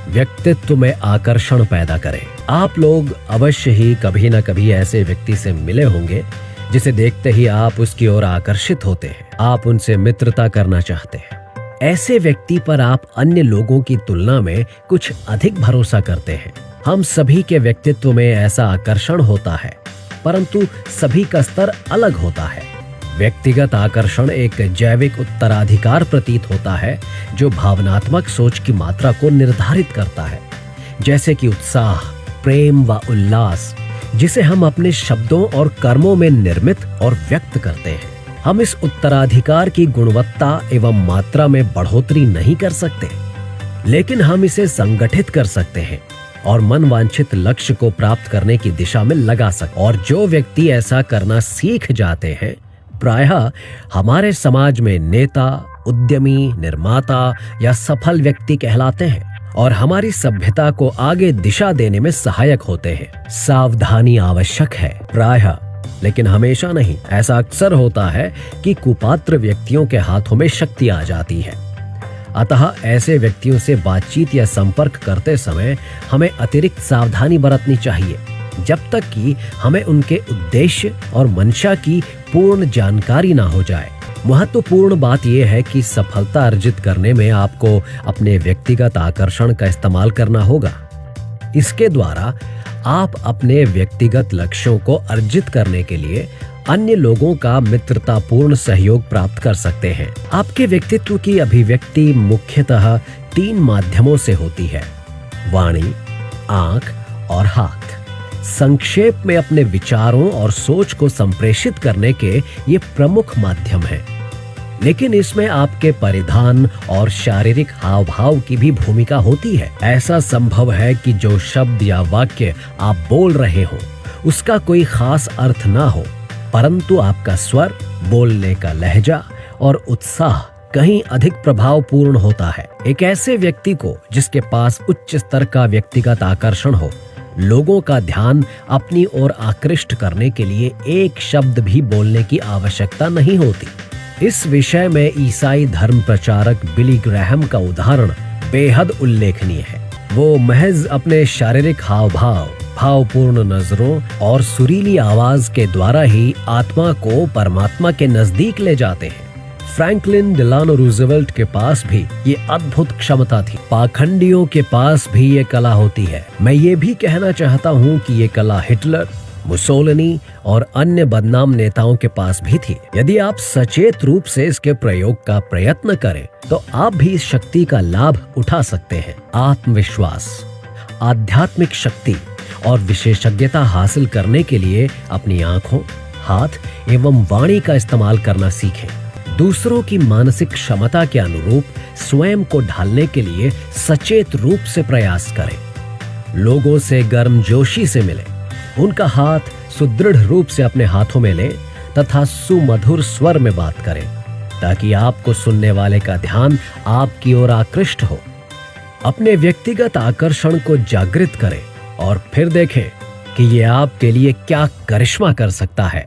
व्यक्तित्व में आकर्षण पैदा करें। आप लोग अवश्य ही कभी न कभी ऐसे व्यक्ति से मिले होंगे जिसे देखते ही आप उसकी ओर आकर्षित होते हैं, आप उनसे मित्रता करना चाहते हैं। ऐसे व्यक्ति पर आप अन्य लोगों की तुलना में कुछ अधिक भरोसा करते हैं। हम सभी के व्यक्तित्व में ऐसा आकर्षण होता है, परंतु सभी का स्तर अलग होता है। व्यक्तिगत आकर्षण एक जैविक उत्तराधिकार प्रतीत होता है जो भावनात्मक सोच की मात्रा को निर्धारित करता है, जैसे कि उत्साह, प्रेम व उल्लास, जिसे हम अपने शब्दों और कर्मों में निर्मित और व्यक्त करते हैं। हम इस उत्तराधिकार की गुणवत्ता एवं मात्रा में बढ़ोतरी नहीं कर सकते, लेकिन हम इसे संगठित कर सकते हैं और मनवांछित लक्ष्य को प्राप्त करने की दिशा में लगा सकते। और जो व्यक्ति ऐसा करना सीख जाते हैं, प्रायः हमारे समाज में नेता, उद्यमी, निर्माता या सफल व्यक्ति कहलाते हैं और हमारी सभ्यता को आगे दिशा देने में सहायक होते हैं। सावधानी आवश्यक है, प्रायः, लेकिन हमेशा नहीं। ऐसा अक्सर होता है कि कुपात्र व्यक्तियों के हाथों में शक्ति आ जाती है। अतः ऐसे व्यक्तियों से बातचीत या संपर्क करते समय हमें अतिरिक्त सावधानी बरतनी चाहिए, जब तक कि हमें उनके उद्देश्य और मंशा की पूर्ण जानकारी ना हो जाए। महत्वपूर्ण बात यह है कि सफलता अर्जित करने में आपको अपने व्यक्तिगत आकर्षण का इस्तेमाल करना होगा। इसके द्वारा आप अपने व्यक्तिगत लक्ष्यों को अर्जित करने के लिए अन्य लोगों का मित्रतापूर्ण सहयोग प्राप्त कर सकते हैं। आपके व्यक्तित्व की अभिव्यक्ति मुख्यतः 3 माध्यमों से होती है: वाणी, आंख और हाथ। संक्षेप में अपने विचारों और सोच को संप्रेषित करने के ये प्रमुख माध्यम हैं, लेकिन इसमें आपके परिधान और शारीरिक हाव भाव की भी भूमिका होती है। ऐसा संभव है कि जो शब्द या वाक्य आप बोल रहे हो उसका कोई खास अर्थ ना हो, परंतु आपका स्वर, बोलने का लहजा और उत्साह कहीं अधिक प्रभावपूर्ण होता है। एक ऐसे व्यक्ति को जिसके पास उच्च स्तर का व्यक्तिगत आकर्षण हो, लोगों का ध्यान अपनी ओर आकृष्ट करने के लिए एक शब्द भी बोलने की आवश्यकता नहीं होती। इस विषय में ईसाई धर्म प्रचारक बिली ग्रैहम का उदाहरण बेहद उल्लेखनीय है। वो महज अपने शारीरिक हाव भाव, भावपूर्ण नजरों और सुरीली आवाज के द्वारा ही आत्मा को परमात्मा के नजदीक ले जाते हैं। फ्रैंकलिन डिलानो रूजवेल्ट के पास भी ये अद्भुत क्षमता थी। पाखंडियों के पास भी ये कला होती है। मैं ये भी कहना चाहता हूँ कि ये कला हिटलर, मुसोलिनी और अन्य बदनाम नेताओं के पास भी थी। यदि आप सचेत रूप से इसके प्रयोग का प्रयत्न करें तो आप भी इस शक्ति का लाभ उठा सकते हैं। आत्मविश्वास, आध्यात्मिक शक्ति और विशेषज्ञता हासिल करने के लिए अपनी आंखों, हाथ एवं वाणी का इस्तेमाल करना सीखें। दूसरों की मानसिक क्षमता के अनुरूप स्वयं को ढालने के लिए सचेत रूप से प्रयास करें। लोगों से गर्मजोशी से मिलें, उनका हाथ सुदृढ़ रूप से अपने हाथों में लें तथा सुमधुर स्वर में बात करें, ताकि आपको सुनने वाले का ध्यान आपकी ओर आकृष्ट हो। अपने व्यक्तिगत आकर्षण को जागृत करें और फिर देखें कि ये आपके लिए क्या करिश्मा कर सकता है।